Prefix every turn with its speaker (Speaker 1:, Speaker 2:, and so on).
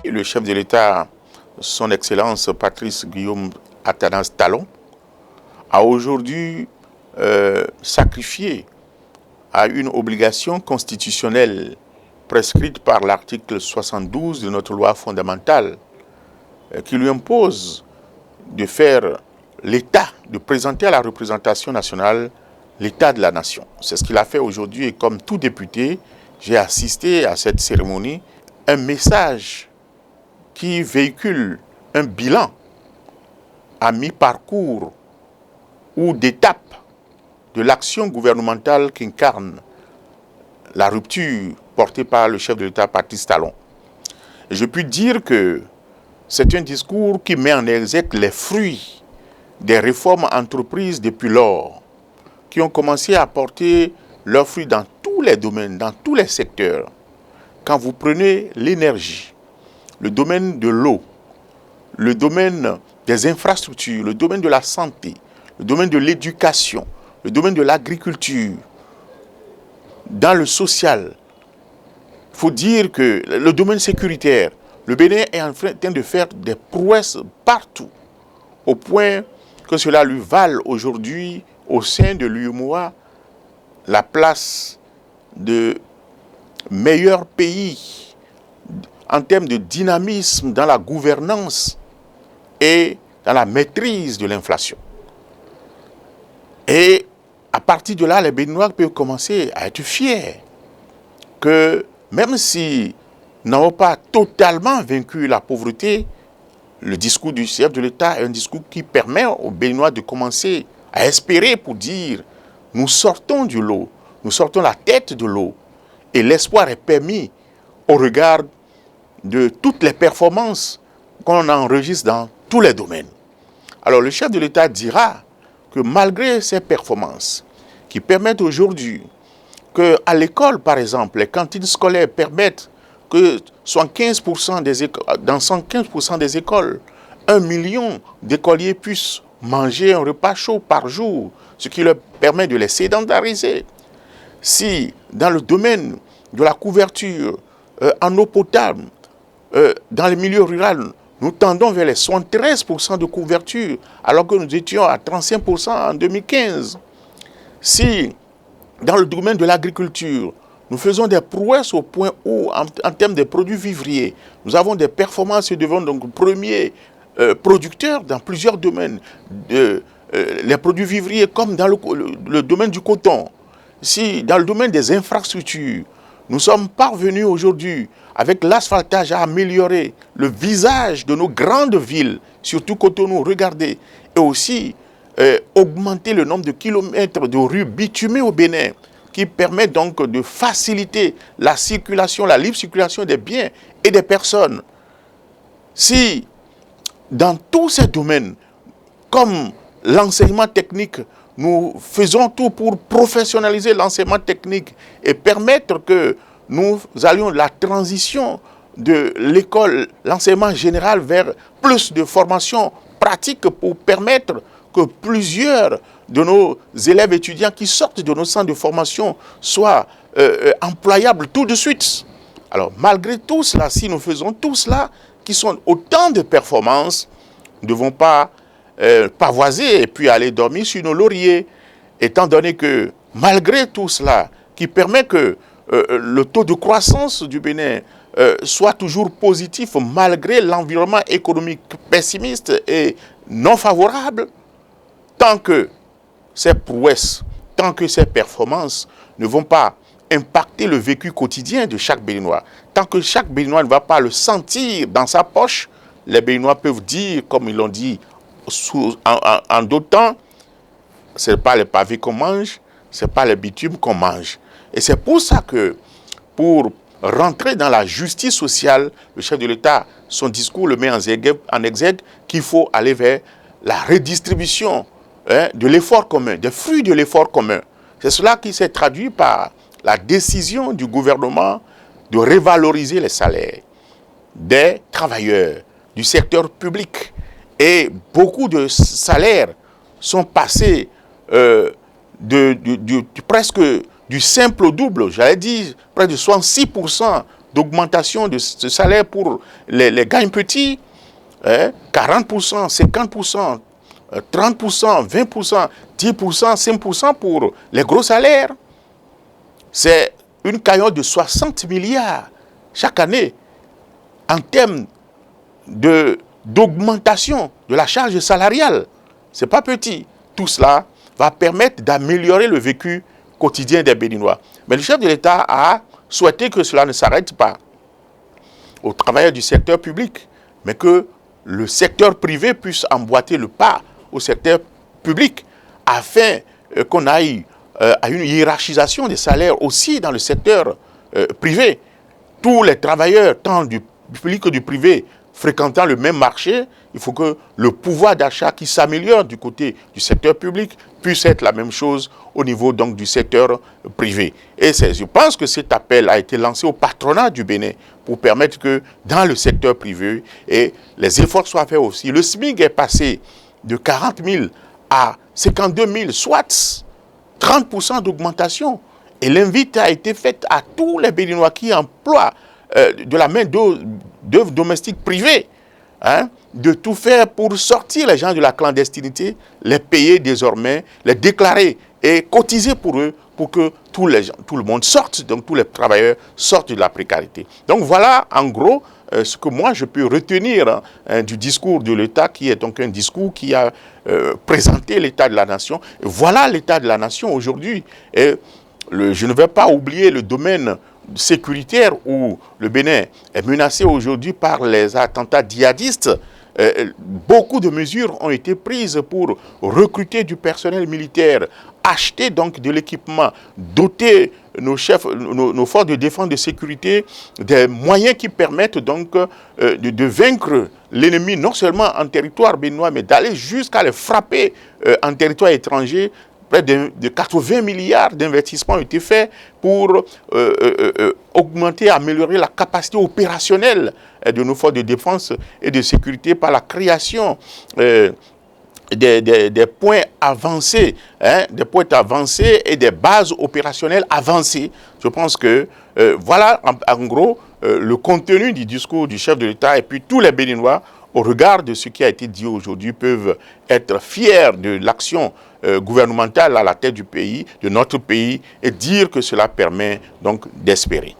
Speaker 1: Le chef de l'État, son Excellence Patrice Guillaume Athanas Talon, a aujourd'hui sacrifié à une obligation constitutionnelle prescrite par l'article 72 de notre loi fondamentale qui lui impose de faire l'État, de présenter à la représentation nationale l'État de la nation. C'est ce qu'il a fait aujourd'hui et comme tout député, j'ai assisté à cette cérémonie, un message qui véhicule un bilan à mi-parcours ou d'étape de l'action gouvernementale qu'incarne la rupture portée par le chef de l'État Patrice Talon. Et je puis dire que c'est un discours qui met en exergue les fruits des réformes entreprises depuis lors, qui ont commencé à porter leurs fruits dans tous les domaines, dans tous les secteurs. Quand vous prenez l'énergie, le domaine de l'eau, le domaine des infrastructures, le domaine de la santé, le domaine de l'éducation, le domaine de l'agriculture, dans le social, il faut dire que le domaine sécuritaire, le Bénin est en train de faire des prouesses partout, au point que cela lui vale aujourd'hui, au sein de l'UEMOA, la place de meilleur pays en termes de dynamisme dans la gouvernance et dans la maîtrise de l'inflation. Et à partir de là, les Béninois peuvent commencer à être fiers que même si nous n'avons pas totalement vaincu la pauvreté, le discours du chef de l'État est un discours qui permet aux Béninois de commencer à espérer pour dire nous sortons du lot, nous sortons la tête de l'eau et l'espoir est permis au regard de toutes les performances qu'on enregistre dans tous les domaines. Alors le chef de l'État dira que malgré ces performances qui permettent aujourd'hui qu'à l'école, par exemple, les cantines scolaires permettent que 75% dans 115% des écoles, 1 million d'écoliers puissent manger un repas chaud par jour, ce qui leur permet de les sédentariser. Si dans le domaine de la couverture en eau potable, dans les milieux ruraux, nous tendons vers les 73% de couverture, alors que nous étions à 35% en 2015. Si, dans le domaine de l'agriculture, nous faisons des prouesses au point où, en termes de produits vivriers, nous avons des performances et devenons donc premiers producteurs dans plusieurs domaines, les produits vivriers comme dans le domaine du coton. Si, dans le domaine des infrastructures, nous sommes parvenus aujourd'hui, avec l'asphaltage, à améliorer le visage de nos grandes villes, surtout Cotonou, regardez, et aussi augmenter le nombre de kilomètres de rues bitumées au Bénin, qui permet donc de faciliter la circulation, la libre circulation des biens et des personnes. Si, dans tous ces domaines, comme l'enseignement technique, nous faisons tout pour professionnaliser l'enseignement technique et permettre que nous allions la transition de l'école, l'enseignement général vers plus de formation pratique pour permettre que plusieurs de nos élèves étudiants qui sortent de nos centres de formation soient employables tout de suite. Alors malgré tout cela, si nous faisons tout cela, qui sont autant de performances, nous ne devons pas pavoiser et puis aller dormir sur nos lauriers, étant donné que malgré tout cela, qui permet que le taux de croissance du Bénin soit toujours positif malgré l'environnement économique pessimiste et non favorable, tant que ces prouesses, tant que ces performances ne vont pas impacter le vécu quotidien de chaque Béninois, tant que chaque Béninois ne va pas le sentir dans sa poche, les Béninois peuvent dire, comme ils l'ont dit en d'autres temps, ce n'est pas les pavés qu'on mange, ce n'est pas les bitumes qu'on mange. Et c'est pour ça que, pour rentrer dans la justice sociale, le chef de l'État, son discours le met en exergue qu'il faut aller vers la redistribution de l'effort commun, des fruits de l'effort commun. C'est cela qui s'est traduit par la décision du gouvernement de revaloriser les salaires des travailleurs du secteur public. Et beaucoup de salaires sont passés de presque du simple au double, j'allais dire près de 66% d'augmentation de ce salaire pour les gagnes petits, 40%, 50%, 30%, 20%, 10%, 5% pour les gros salaires. C'est une cagnotte de 60 milliards chaque année en termes d'augmentation de la charge salariale. Ce n'est pas petit. Tout cela va permettre d'améliorer le vécu quotidien des Béninois. Mais le chef de l'État a souhaité que cela ne s'arrête pas aux travailleurs du secteur public, mais que le secteur privé puisse emboîter le pas au secteur public afin qu'on aille à une hiérarchisation des salaires aussi dans le secteur privé. Tous les travailleurs, tant du public que du privé, fréquentant le même marché, il faut que le pouvoir d'achat qui s'améliore du côté du secteur public puisse être la même chose au niveau donc du secteur privé. Et je pense que cet appel a été lancé au patronat du Bénin pour permettre que dans le secteur privé, et les efforts soient faits aussi. Le SMIC est passé de 40 000 à 52 000, soit 30% d'augmentation. Et l'invite a été faite à tous les Béninois qui emploient de la main-d'œuvre domestique privée, de tout faire pour sortir les gens de la clandestinité, les payer désormais, les déclarer et cotiser pour eux pour que tout le monde sorte, donc tous les travailleurs sortent de la précarité. Donc voilà en gros ce que moi je peux retenir du discours de l'État, qui est donc un discours qui a présenté l'état de la nation. Et voilà l'état de la nation aujourd'hui. Et je ne vais pas oublier le domaine sécuritaire où le Bénin est menacé aujourd'hui par les attentats djihadistes. Beaucoup de mesures ont été prises pour recruter du personnel militaire, acheter donc de l'équipement, doter nos chefs, nos forces de défense de sécurité des moyens qui permettent donc de vaincre l'ennemi, non seulement en territoire béninois, mais d'aller jusqu'à les frapper en territoire étranger. Près de 80 milliards d'investissements ont été faits pour augmenter, améliorer la capacité opérationnelle de nos forces de défense et de sécurité par la création des points avancés, des points avancés et des bases opérationnelles avancées. Je pense que voilà en gros le contenu du discours du chef de l'État, et puis tous les Béninois, au regard de ce qui a été dit aujourd'hui, peuvent être fiers de l'action gouvernementale à la tête du pays, de notre pays, et dire que cela permet donc d'espérer.